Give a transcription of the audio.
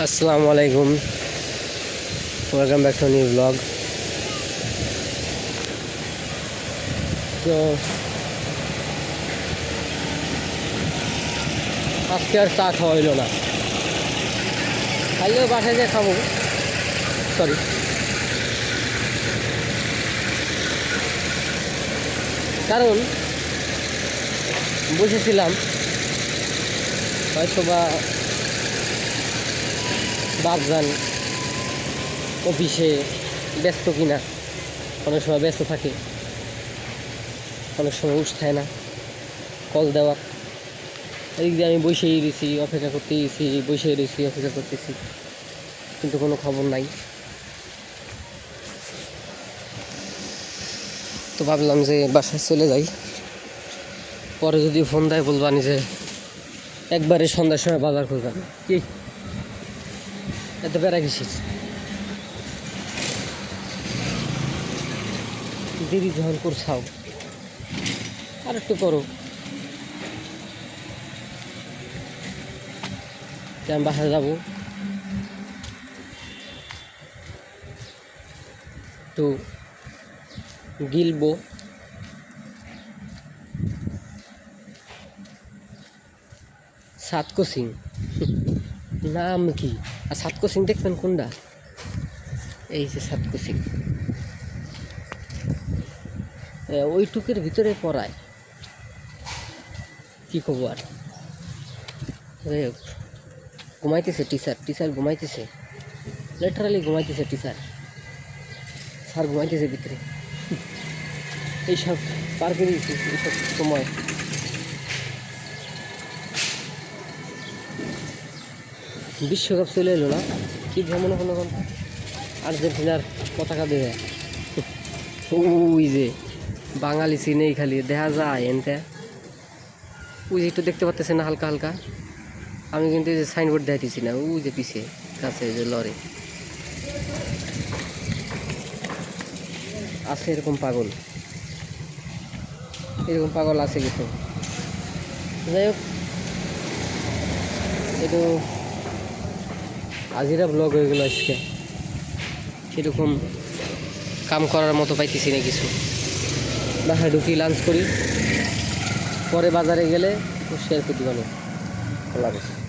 আসসালামু আলাইকুম, welcome back to new blog. তো আজকে আর চা খাওয়া হইল না, খাইলেও বাসায় যে খাবো। সরি, কারণ বসেছিলাম হয়তো বা বাপজান অফিসে ব্যস্ত কিনা, অনেক সময় ব্যস্ত থাকে, অনেক সময় উঠতে না কল দেওয়া। এদিক দিয়ে আমি বসেই রয়েছি, অপেক্ষা করতেছি, বসেই রয়েছি, অপেক্ষা করতেছি, কিন্তু কোনো খবর নাই। তো ভাবলাম যে বাসায় চলে যাই, পরে যদি ফোন দেয় বলবানি যে একবারে সন্ধ্যার সময় বাজার করবেন। কি এত বেড়া কিসিস, দেরি যখন করছাও আর একটু করো। আমি বাসায় যাবো, তো গিলবো। সাতকো সিং নাম কি? আর সাতকো সিং দেখবেন কোনটা? এই যে সাতকো সিং, ওইটুকের ভিতরে পড়ায়। কি খবর? ঘুমাইতেছে টিচার ঘুমাইতেছে, লিটারালি ঘুমাইতেছে টিচার। স্যার ঘুমাইতেছে ভিতরে। এইসব পার করে দিয়েছি এইসব সময়। বিশ্বকাপ চলে এলো না, কি ভ্রমণ কোনো আর্জেন্টিনার পতাকা দেবে। ওই যে বাঙালি সিনেই খালি দেখা যায় এনতে। ওই যে একটু দেখতে পাচ্তেছে না হালকা হালকা, আমি কিন্তু এই যে সাইনবোর্ড দেখাইতেছি না, ওই যে পিছে কাছে যে লরি আছে, এরকম পাগল আছে কিছু। যাই হোক, একটু আজিরা ব্লগ হয়ে গেলো আজকে। সেরকম কাম করার মতো পাইতেছি না কিছু। বাসায় ঢুকি, লাঞ্চ করি, পরে বাজারে গেলে শেয়ার করে দিবানো। আল্লাহ হাফেজ।